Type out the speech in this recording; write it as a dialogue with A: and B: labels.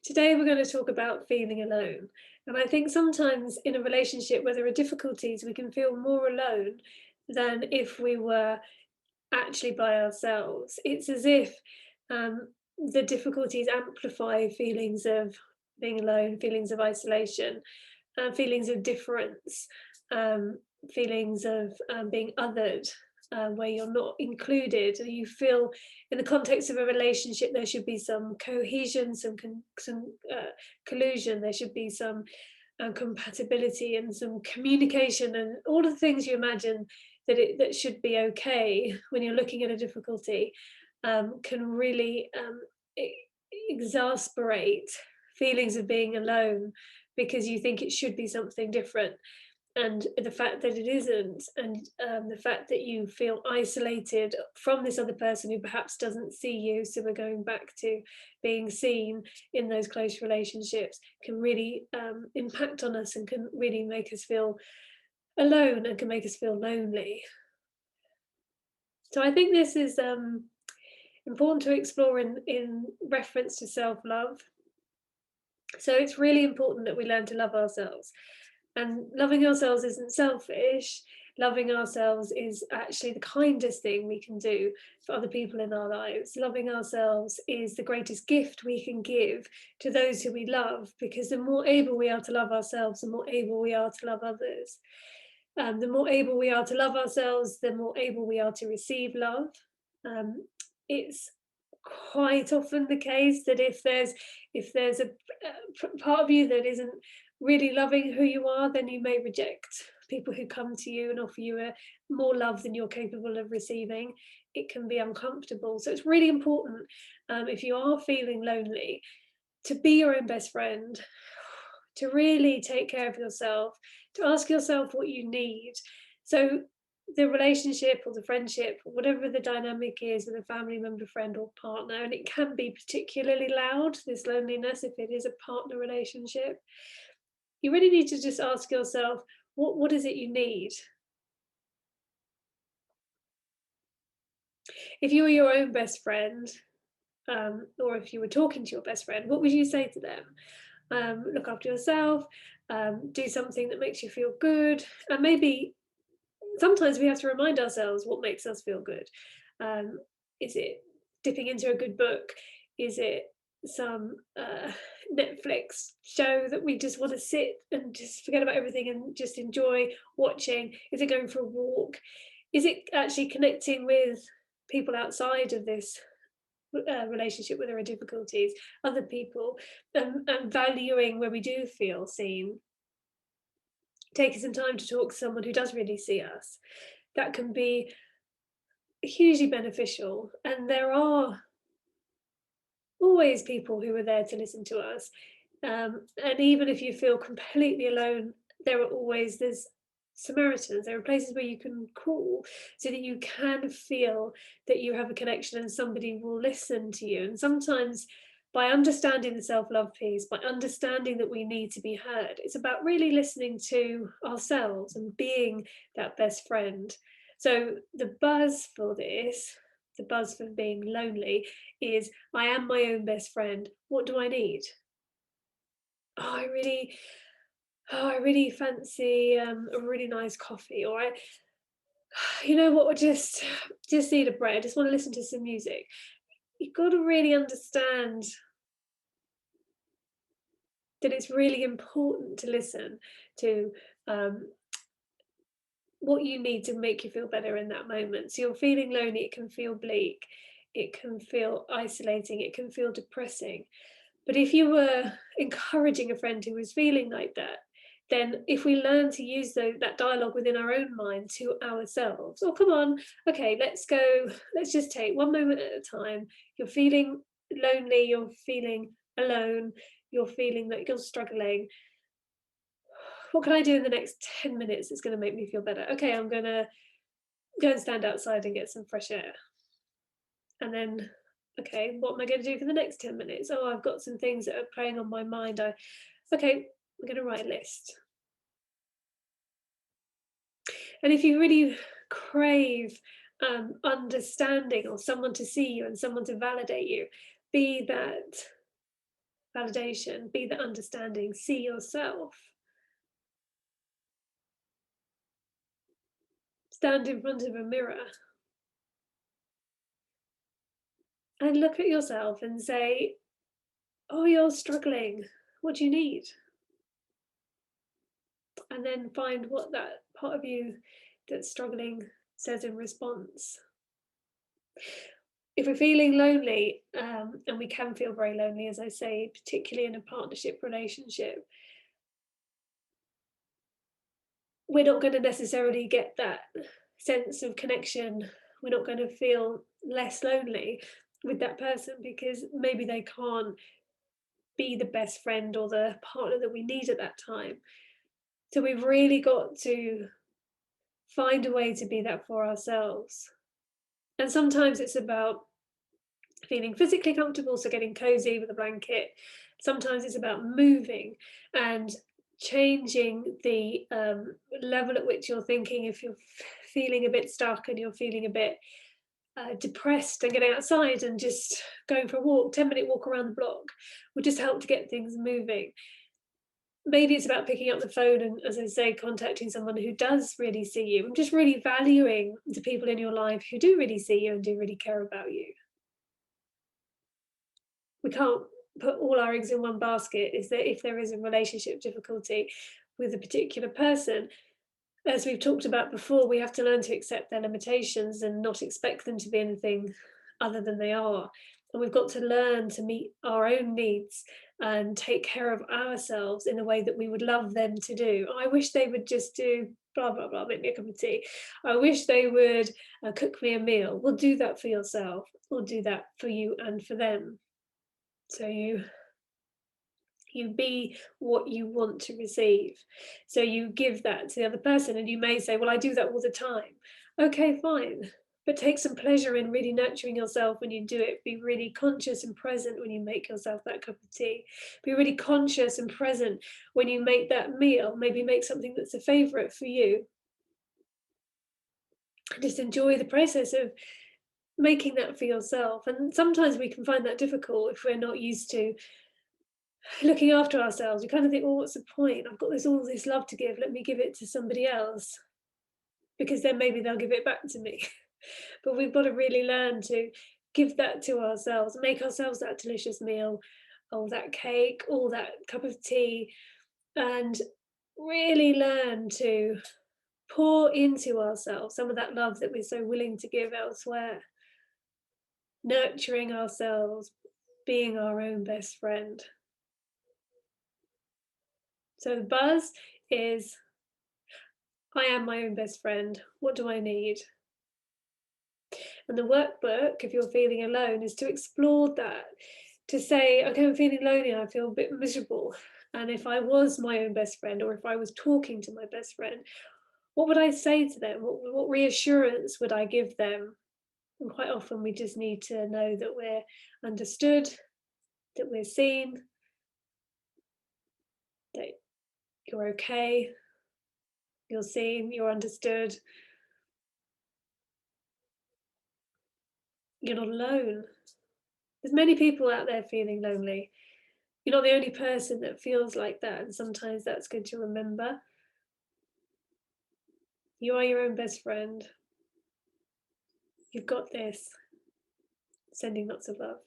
A: Today, we're going to talk about feeling alone. And I think sometimes in a relationship where there are difficulties, we can feel more alone than if we were actually by ourselves. It's as if the difficulties amplify feelings of being alone, feelings of isolation, feelings of difference, um, feelings of being othered, where you're not included. And you feel, in the context of a relationship, there should be some cohesion, some collusion. There should be some compatibility and some communication, and all of the things you imagine that should be okay when you're looking at a difficulty, can really e- exasperate feelings of being alone because you think it should be something different, and the fact that it isn't, and the fact that you feel isolated from this other person who perhaps doesn't see you. So we're going back to being seen in those close relationships, can really impact on us and can really make us feel alone and can make us feel lonely. So I think this is important to explore in reference to self-love. So it's really important that we learn to love ourselves. And loving ourselves isn't selfish. Loving ourselves is actually the kindest thing we can do for other people in our lives. Loving ourselves is the greatest gift we can give to those who we love, because the more able we are to love ourselves, the more able we are to love others. The more able we are to love ourselves, the more able we are to receive love. It's quite often the case that if there's a part of you that isn't really loving who you are, then you may reject people who come to you and offer you more love than you're capable of receiving. It can be uncomfortable. So it's really important, if you are feeling lonely, to be your own best friend, to really take care of yourself, to ask yourself what you need. So the relationship or the friendship, or whatever the dynamic is with a family member, friend, or partner, and it can be particularly loud, this loneliness, if it is a partner relationship, you really need to just ask yourself, what is it you need? If you were your own best friend, or if you were talking to your best friend, what would you say to them? Look after yourself, do something that makes you feel good, and maybe sometimes we have to remind ourselves what makes us feel good. Um, is it dipping into a good book? Is it some Netflix show that we just want to sit and just forget about everything and just enjoy watching? Is it going for a walk? Is it actually connecting with people outside of this relationship where there are difficulties, other people, and valuing where we do feel seen? Taking some time to talk to someone who does really see us. That can be hugely beneficial. And there are always people who are there to listen to us. And even if you feel completely alone, there's Samaritans, there are places where you can call so that you can feel that you have a connection and somebody will listen to you. And sometimes by understanding the self-love piece, by understanding that we need to be heard, it's about really listening to ourselves and being that best friend. So the buzz for being lonely is, I am my own best friend. What do I need? Oh, I really fancy a really nice coffee, or you know what, just need a break. I just want to listen to some music. You've got to really understand that it's really important to listen to um, what you need to make you feel better in that moment. So you're feeling lonely, it can feel bleak, it can feel isolating, it can feel depressing. But if you were encouraging a friend who was feeling like that, then if we learn to use that dialogue within our own mind to ourselves, oh, come on, okay, let's just take one moment at a time. You're feeling lonely, you're feeling alone, you're feeling that you're struggling. What can I do in the next 10 minutes that's going to make me feel better? Okay, I'm going to go and stand outside and get some fresh air. And then, okay, what am I going to do for the next 10 minutes? Oh, I've got some things that are playing on my mind. Okay, I'm going to write a list. And if you really crave understanding or someone to see you and someone to validate you, be that validation, be that understanding, see yourself. Stand in front of a mirror and look at yourself and say, "Oh, you're struggling. What do you need?" And then find what that part of you that's struggling says in response. If we're feeling lonely, and we can feel very lonely, as I say, particularly in a partnership relationship, we're not going to necessarily get that sense of connection. We're not going to feel less lonely with that person because maybe they can't be the best friend or the partner that we need at that time. So we've really got to find a way to be that for ourselves. And sometimes it's about feeling physically comfortable, so getting cozy with a blanket. Sometimes it's about moving and changing the level at which you're thinking. If you're feeling a bit stuck and you're feeling a bit depressed, and getting outside and just going for a walk, 10-minute walk around the block, will just help to get things moving. Maybe it's about picking up the phone and, as I say, contacting someone who does really see you, and just really valuing the people in your life who do really see you and do really care about you. We can't put all our eggs in one basket. Is that if there is a relationship difficulty with a particular person, as we've talked about before, we have to learn to accept their limitations and not expect them to be anything other than they are. And we've got to learn to meet our own needs and take care of ourselves in the way that we would love them to do. I wish they would just do blah, blah, blah, make me a cup of tea. I wish they would cook me a meal. Well, do that for yourself, or do that for you and for them. So you be what you want to receive. So you give that to the other person, and you may say, "Well, I do that all the time." Okay, fine. But take some pleasure in really nurturing yourself when you do it. Be really conscious and present when you make yourself that cup of tea. Be really conscious and present when you make that meal. Maybe make something that's a favorite for you. Just enjoy the process of making that for yourself. And sometimes we can find that difficult if we're not used to looking after ourselves. We kind of think, "Well, what's the point? I've got all this love to give. Let me give it to somebody else because then maybe they'll give it back to me." But we've got to really learn to give that to ourselves, make ourselves that delicious meal, or that cake, or that cup of tea, and really learn to pour into ourselves some of that love that we're so willing to give elsewhere. Nurturing ourselves, being our own best friend. So the buzz is, I am my own best friend. What do I need? And the workbook, if you're feeling alone, is to explore that, to say, okay, I'm feeling lonely, I feel a bit miserable. And if I was my own best friend, or if I was talking to my best friend, what would I say to them? What reassurance would I give them? And quite often we just need to know that we're understood, that we're seen, that you're okay, you're seen, you're understood, you're not alone. There's many people out there feeling lonely. You're not the only person that feels like that, and sometimes that's good to remember. You are your own best friend. You've got this. Sending lots of love.